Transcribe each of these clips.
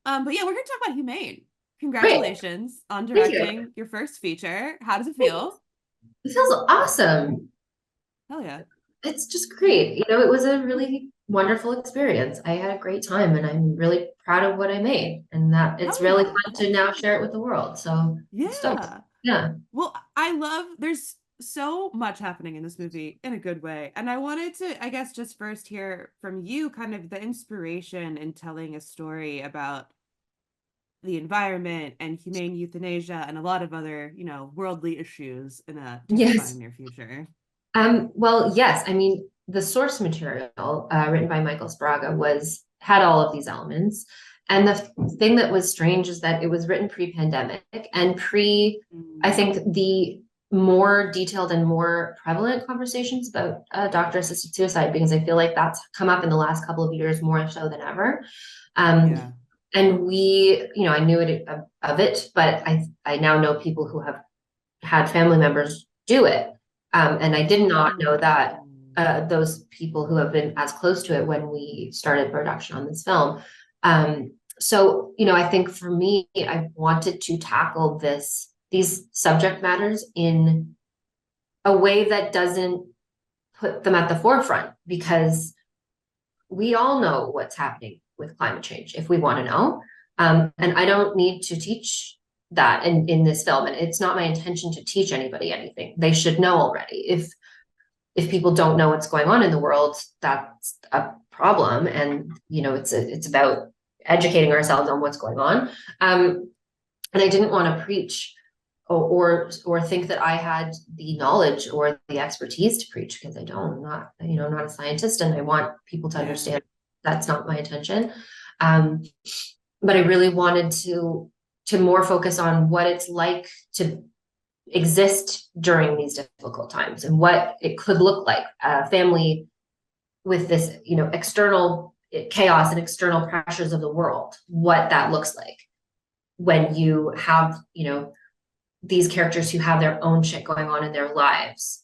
But yeah, we're going to talk about Humane. Great. Congratulations on Thank you. directing your first feature. How does it Thanks. feel? It feels awesome. Hell yeah. It's just great. It was a really wonderful experience. I had a great time and I'm really proud of what I made and that it's Hell really yeah. fun to now share it with the world. So I'm stoked. Yeah. Yeah. Well, I love, there's so much happening in this movie in a good way. And I wanted to, I guess, just first hear from you kind of the inspiration in telling a story about the environment and humane euthanasia and a lot of other, worldly issues in a Yes. terrifying near future. Well, yes. I mean, the source material written by Michael Spraga was had all of these elements. And the thing that was strange is that it was written pre-pandemic and I Mm. think the more detailed and more prevalent conversations about doctor-assisted suicide, because I feel like that's come up in the last couple of years more so than ever. Um, Yeah. and I knew of it, but I now know people who have had family members do it. And I did not know that Oh. those people who have been as close to it when we started production on this film. I think for me, I wanted to tackle these subject matters in a way that doesn't put them at the forefront because we all know what's happening with climate change if we want to know. And I don't need to teach that in this film. And it's not my intention to teach anybody anything. They should know already. If people don't know what's going on in the world, that's a problem. And it's about educating ourselves on what's going on. And I didn't want to preach or think that I had the knowledge or the expertise to preach because I don't. I'm not a scientist, and I want people to Yeah. understand that's not my intention. Um, but I really wanted to more focus on what it's like to exist during these difficult times and what it could look like a family with this, external chaos and external pressures of the world, what that looks like when you have, these characters who have their own shit going on in their lives.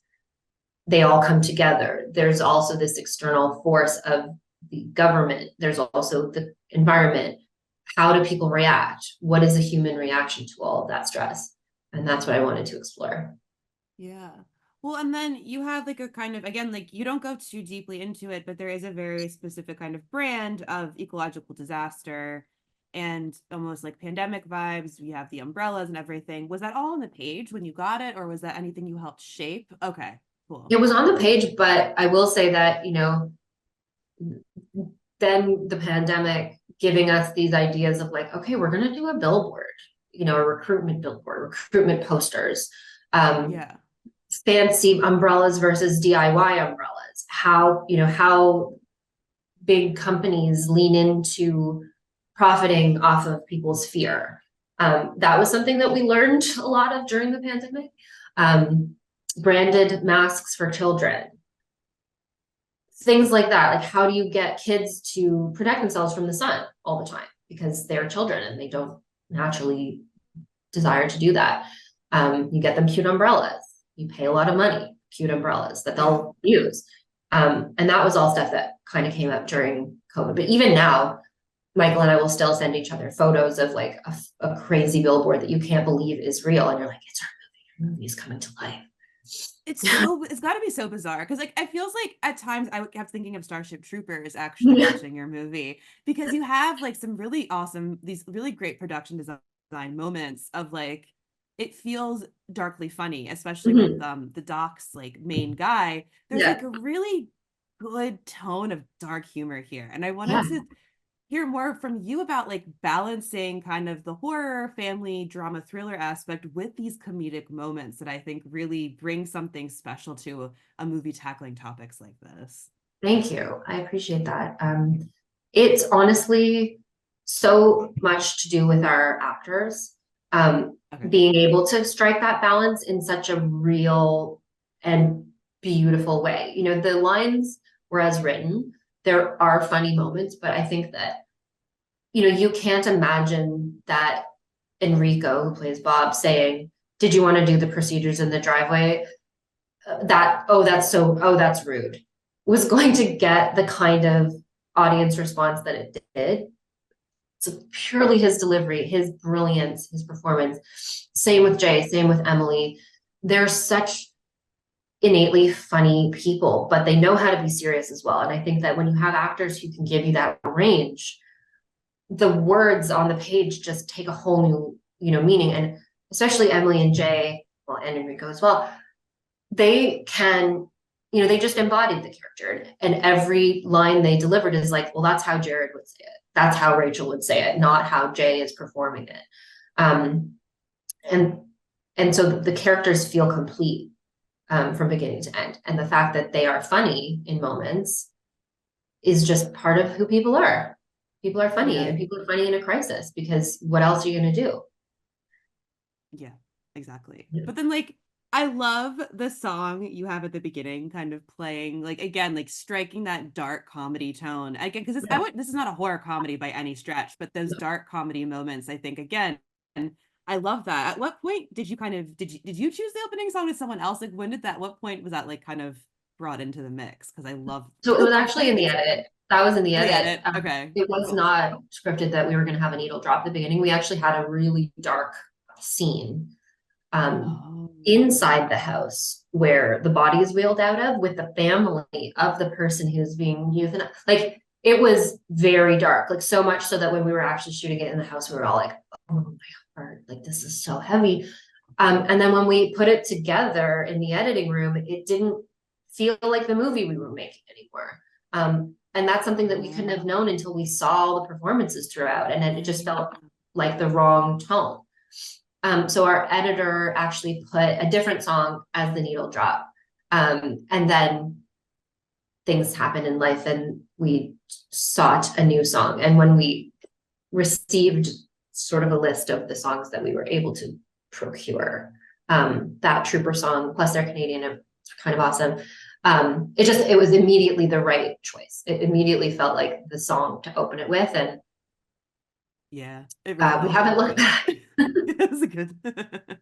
They all come together. There's also this external force of the government. There's also the environment. How do people react? What is a human reaction to all of that stress? And that's what I wanted to explore. Yeah. Well, and then you have like a kind of, again, like you don't go too deeply into it, but there is a very specific kind of brand of ecological disaster and almost like pandemic vibes. We have the umbrellas and everything. Was that all on the page when you got it, or was that anything you helped shape? Okay, cool. It was on the page, but I will say that, then the pandemic giving us these ideas of like, okay, we're going to do a billboard, a recruitment billboard, recruitment posters, um, Yeah. fancy umbrellas versus DIY umbrellas, how big companies lean into profiting off of people's fear. That was something that we learned a lot of during the pandemic. Um, Branded masks for children, things like that. Like, how do you get kids to protect themselves from the sun all the time because they're children and they don't naturally desire to do that? You get them cute umbrellas. You pay a lot of money, cute umbrellas that Yeah. they'll use. And that was all stuff that kind of came up during COVID. But even now, Michael and I will still send each other photos of like a crazy billboard that you can't believe is real. And you're like, it's our movie. Your movie is coming to life. It's got to be so bizarre because like it feels like at times I kept thinking of Starship Troopers actually Yeah. watching your movie because you have like some really awesome these really great production design moments of like it feels darkly funny, especially with Mhm. the doc's like main guy. There's like Yeah. a really good tone of dark humor here, and I wanted Yeah. to hear more from you about like balancing kind of the horror, family, drama, thriller aspect with these comedic moments that I think really bring something special to a movie tackling topics like this. Thank you. I appreciate that. It's honestly so much to do with our actors, Okay. being able to strike that balance in such a real and beautiful way. The lines were as written. There are funny moments, but I think that, you can't imagine that Enrico, who plays Bob, saying, "Did you want to do the procedures in the driveway?" That's rude, was going to get the kind of audience response that it did. it's purely his delivery, his brilliance, his performance. Same with Jay, same with Emily. They're such innately funny people, but they know how to be serious as well. And I think that when you have actors who can give you that range, the words on the page just take a whole new, meaning. And especially Emily and Jay, well, and Enrico as well, they can, they just embodied the character. And every line they delivered is like, well, that's how Jared would say it. That's how Rachel would say it, not how Jay is performing it. Um, and and so the characters feel complete from beginning to end. And the fact that they are funny in moments is just part of who people are. People are funny, Yeah. and people are funny in a crisis, because what else are you going to do? Yeah, exactly. Yeah. But then like I love the song you have at the beginning kind of playing like again like striking that dark comedy tone again because Yeah. this is not a horror comedy by any stretch, but those dark comedy moments I think again, and I love that. At what point did you kind of did you choose the opening song with someone else? Like when did that what point was that like kind of brought into the mix? Because I love So it the was actually in the opening. edit. That was in the The edit. edit. Okay, It was cool. not scripted that we were going to have a needle drop at the beginning. We actually had a really dark scene Oh. inside the house where the body is wheeled out of, with the family of the person who's being euthanized. Like, it was very dark, like so much so that when we were actually shooting it in the house, we were all like, oh my heart, like this is so heavy. And then when we put it together in the editing room, it didn't feel like the movie we were making anymore. And that's something that we couldn't have known until we saw all the performances throughout, and then it just felt like the wrong tone. So our editor actually put a different song as the needle drop. And then things happened in life and we sought a new song. And when we received sort of a list of the songs that we were able to procure, that Trooper song, plus they're Canadian, it's kind of awesome. It was immediately the right choice. It immediately felt like the song to open it with. And Yeah, it really we was haven't really looked good. back. It was good.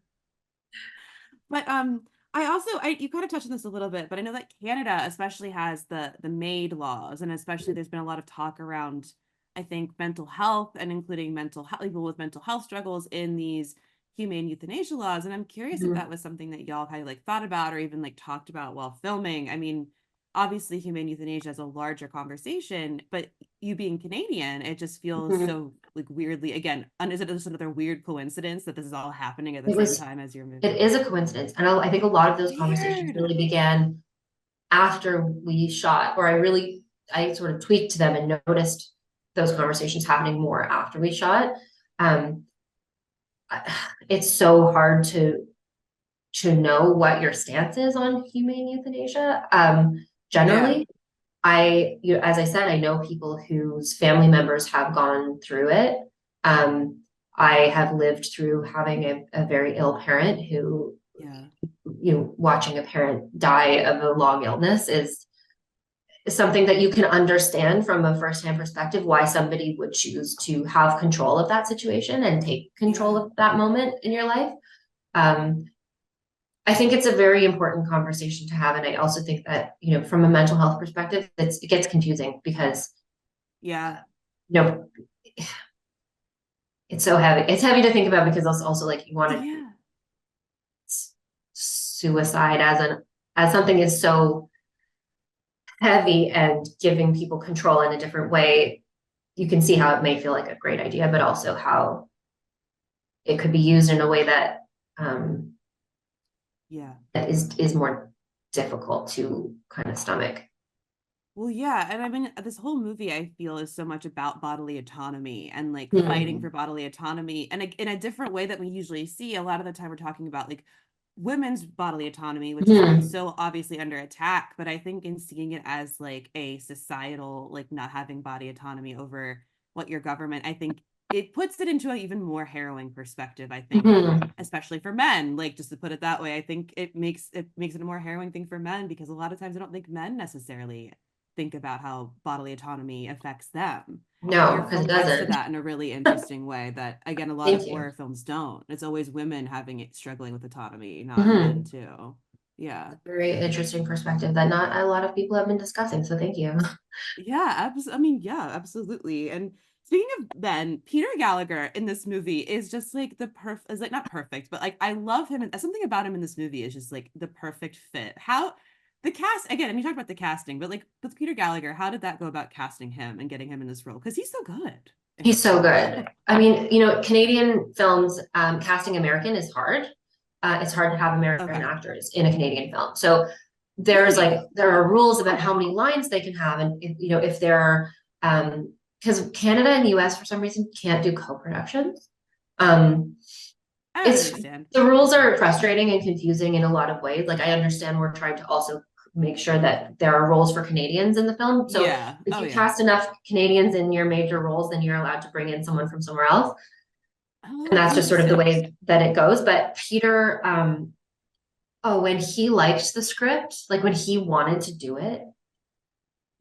But I also you kind of touched on this a little bit, but I know that Canada especially has the MAID laws, and especially there's been a lot of talk around I think mental health and including mental health people with mental health struggles in these humane euthanasia laws. And I'm curious if that was something that y'all kind of like thought about or even like talked about while filming. I mean, obviously humane euthanasia is a larger conversation, but you being Canadian, it just feels Mhm. so like weirdly again, and is it just another weird coincidence that this is all happening at the It same was, time as your movie? it is a coincidence. And I think a lot of those conversations Weird. really began after we shot, or I sort of tweaked them and noticed those conversations happening more after we shot. Um, it's so hard to know what your stance is on humane euthanasia. Yeah. Generally, as I said, I know people whose family members have gone through it. Um, I have lived through having a very ill parent who, Yeah. watching a parent die of a long illness is something that you can understand from a firsthand perspective, why somebody would choose to have control of that situation and take control Yeah. of that moment in your life. Um, I think it's a very important conversation to have. And I also think that, from a mental health perspective, it gets confusing because, Yeah. you know, it's so heavy. It's heavy to think about because also like you want to Yeah. suicide as something is so heavy, and giving people control in a different way. You can see how it may feel like a great idea, but also how it could be used in a way that Yeah. that is more difficult to kind of stomach. Well, yeah, and I mean, this whole movie I feel is so much about bodily autonomy and like fighting for Mhm. bodily autonomy, and in a different way that we usually see. A lot of the time, we're talking about like women's bodily autonomy, which is Mhm. so obviously under attack. But I think in seeing it as like a societal, like not having body autonomy over what your government, I think it puts it into an even more harrowing perspective. I think, Mhm. especially for men, like just to put it that way, I think it makes it a more harrowing thing for men because a lot of times I don't think men necessarily think about how bodily autonomy affects them. But No, your because it film gets to doesn't. that in a really interesting way that again a lot of Thank you. horror films don't. It's always women having it struggling with autonomy, not men Mhm. too. Yeah. Very interesting perspective that not a lot of people have been discussing. So thank you. Yeah, I mean, yeah, absolutely. And Speaking of then, Peter Gallagher in this movie is just like is like not perfect, but like I love him and something about him in this movie is just like the perfect fit. How the cast again, and you talked about the casting, but like with Peter Gallagher, how did that go about casting him and getting him in this role? Because he's so good in He's this so role. good. I mean, Canadian films, casting American is hard. It's hard to have American Okay. actors in a Canadian film. So Really? there are rules about how many lines they can have, and if there are, because Canada and the US for some reason can't do co-productions. Um, I would it's understand. the rules are frustrating and confusing in a lot of ways. Like I understand we're trying to also make sure that there are roles for Canadians in the film. So Yeah. if Oh you yeah. cast enough Canadians in your major roles, then you're allowed to bring in someone from somewhere else. And Oh, that's just sort of the interesting. way that it goes. But Peter, oh, when he liked the script, like when he wanted to do it,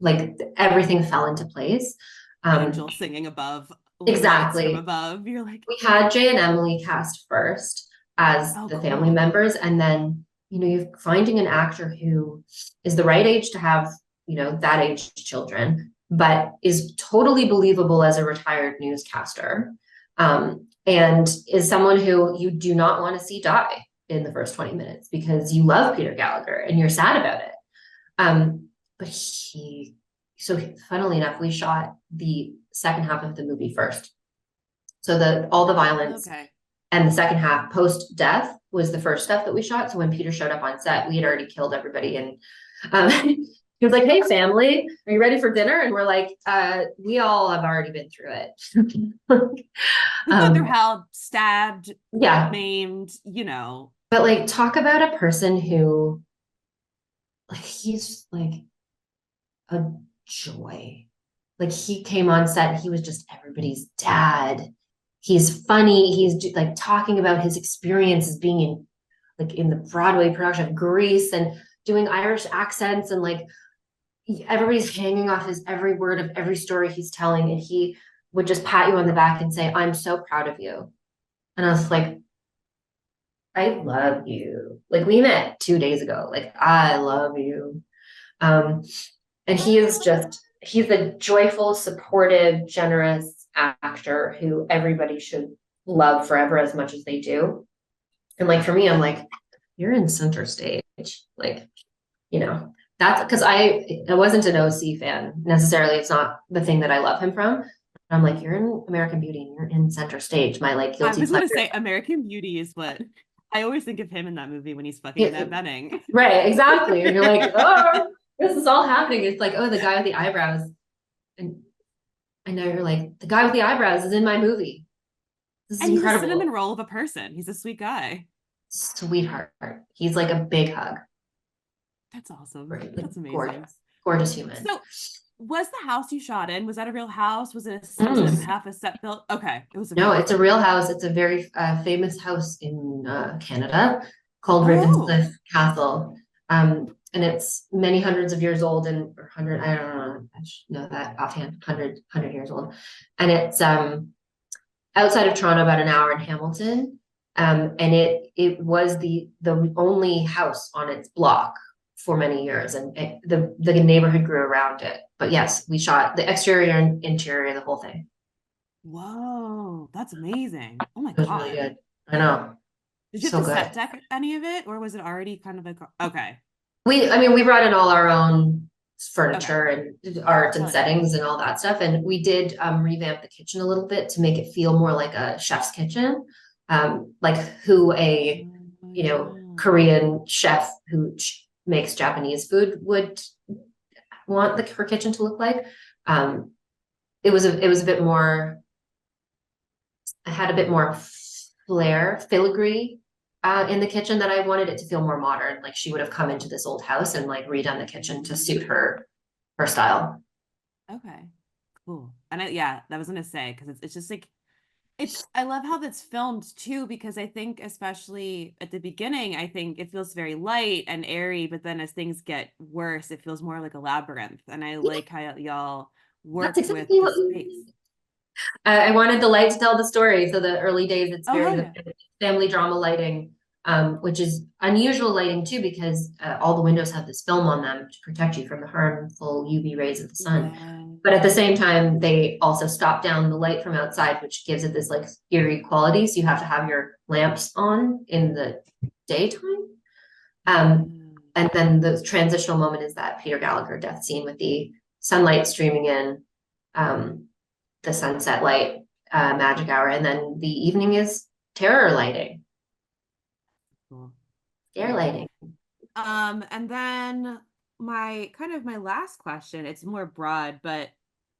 like everything fell into place. Um, Angel singing above, lights from exactly. above. You're like, We had Jay and Emily cast first as oh, the family cool. members, and then you're finding an actor who is the right age to have that age children, but is totally believable as a retired newscaster, and is someone who you do not want to see die in the first 20 minutes because you love Peter Gallagher and you're sad about it. But so funnily enough, we shot the second half of the movie first. So all the violence Okay. and the second half post death was the first stuff that we shot. So when Peter showed up on set, we had already killed everybody. And he was like, "Hey family, are you ready for dinner?" And we're like, we all have already been through it. We've gone through um, hell, stabbed, yeah. maimed, you know. But like talk about a person who like he's like a joy. Like he came on set, he was just everybody's dad. He's funny. He's like talking about his experiences being in the Broadway production of Grease and doing Irish accents, and like everybody's hanging off his every word of every story he's telling, and he would just pat you on the back and say, "I'm so proud of you." And I was like, "I love you." Like we met 2 days ago. Like I love you. Um, and he's a joyful, supportive, generous actor who everybody should love forever as much as they do. And like for me, I'm like, you're in center stage. Like, you know, that's because I wasn't an OC fan necessarily. It's not the thing that I love him from. I'm like, you're in American Beauty and you're in center stage, my like I guilty was gonna pleasure. say American Beauty is what I always think of him in that movie when he's fucking Yeah, Annette Bening. right, exactly. And you're like, oh, this is all happening. It's like, oh, the guy with the eyebrows. And I know you're like, the guy with the eyebrows is in my movie. This is And he's a cinnamon incredible. roll of a person. He's a sweet guy. Sweetheart. He's like a big hug. That's awesome. Right? Like That's amazing. gorgeous. Gorgeous human. So, was the house you shot in, was that a real house? Was it a Mm. half a set built? Okay, it was a real No, it's a house. real house. It's a very famous house in Canada called Oh, Ravenscliffe Castle. And it's many hundreds of years old, and or hundred, I don't know, I should know that offhand, hundred years old. And it's outside of Toronto, about an hour in Hamilton. And it was the only house on its block for many years, and the neighborhood grew around it. But yes, we shot the exterior and interior, the whole thing. whoa, that's amazing. Oh my It was really God. good. I know, Did you have so to set good. deck any of it, or was it already kind of like, okay, I mean, we brought in all our own okay, furniture and art and hell yeah. settings and all that stuff. And we did revamp the kitchen a little bit to make it feel more like a chef's kitchen, like who a Korean chef who makes Japanese food would want her kitchen to look like. Um, it was a bit more. I had a bit more flair, filigree in the kitchen that I wanted it to feel more modern. Like she would have come into this old house and like redone the kitchen to suit her style. Okay, cool. And yeah, that was gonna say because it's just like I love how that's filmed too because I think especially at the beginning I think it feels very light and airy, but then as things get worse, it feels more like a labyrinth. And I Yeah, like how y'all that's work with exactly the what space. I wanted the light to tell the story. So the early days, it's Oh very hell the yeah. family drama lighting. which is unusual lighting too, because all the windows have this film on them to protect you from the harmful UV rays of the sun. Yeah. But at the same time, they also stop down the light from outside, which gives it this like eerie quality. So you have to have your lamps on in the daytime. And then the transitional moment is that Peter Gallagher death scene with the sunlight streaming in, the sunset light, magic hour, and then the evening is terror lighting. Cool. Scare lighting. And then my last question, it's more broad, but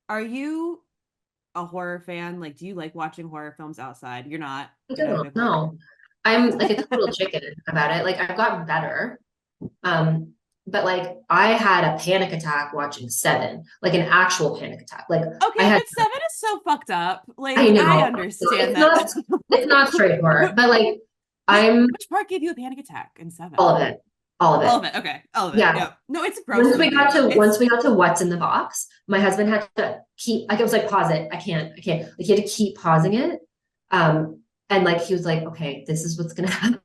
are you a horror fan? Like, do you like watching horror films outside? You're not. I Get out of don't my apartment. know. I'm like a total chicken about it. Like I've gotten better. But like I had a panic attack watching Seven, like an actual panic attack. Like I Okay, had, but Seven is so fucked up. I Like, I know understand it's that. not straightforward, but like I'm Which part gave you a panic attack in Seven? all of it, all of All it. of it. Okay. All of it. Yeah. Yeah. No, it's a gross movie. Once It's we got to what's in the box, my husband had to keep like it was like pause it. I can't. Like he had to keep pausing it. And like he was like, okay, this is what's gonna happen.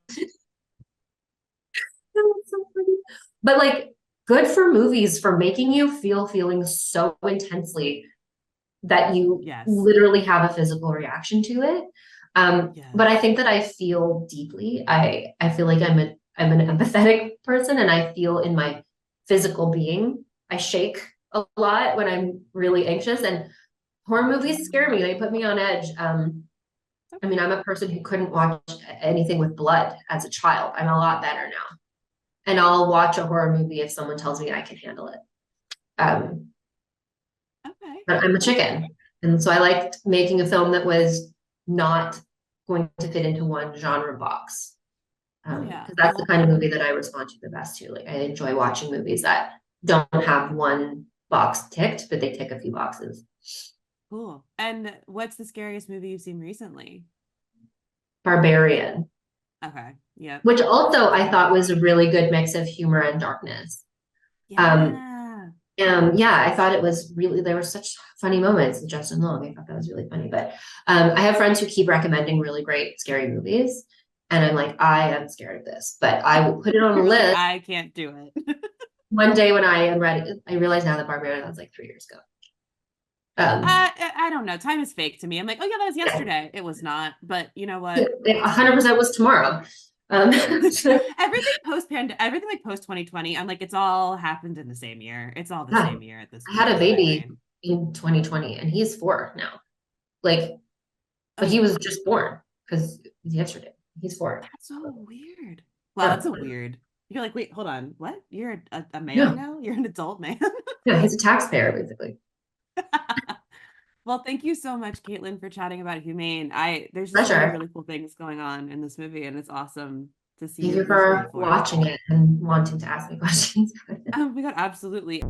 So funny. But like good for movies for making you feel feelings so intensely that you yes. literally have a physical reaction to it. Yes. But I think that I feel deeply. I feel like I'm an empathetic person, and I feel in my physical being. I shake a lot when I'm really anxious, and horror movies scare me. They put me on edge. I mean, I'm a person who couldn't watch anything with blood as a child. I'm a lot better now. And I'll watch a horror movie if someone tells me I can handle it. Okay. But I'm a chicken. And so I liked making a film that was not going to fit into one genre box. Yeah. Because that's the kind of movie that I respond to the best to. Like I enjoy watching movies that don't have one box ticked, but they tick a few boxes. Cool. And what's the scariest movie you've seen recently? Barbarian. Okay. Yeah. Which also I thought was a really good mix of humor and darkness. Yeah. Yeah, I thought it was really, there were such funny moments with Justin Long. I thought that was really funny. But I have friends who keep recommending really great scary movies. And I'm like, I am scared of this, but I will put it on the Like, list. I can't do it. One day when I am ready. I realize now that Barbarian was like 3 years ago. I don't know. Time is fake to me. I'm like, oh yeah, that was yesterday. It was not. But you know what? 100% was tomorrow. Everything everything like post 2020, I'm like, it's all happened in the same year. It's all the Yeah. same year at this I point. had a baby in 2020 and he's 4 now. Like, but he was just born because it was yesterday. He's 4. That's so weird. Wow, Yeah. that's so weird. You're like, wait, hold on. What? You're a man Yeah. now? You're an adult man? Yeah, he's a taxpayer, basically. Well, thank you so much, Caitlin, for chatting about Humane. There's just so Pleasure. many really cool things going on in this movie, and it's awesome to see Thank your you for story for it. watching it and wanting to ask me questions. Oh my God, absolutely.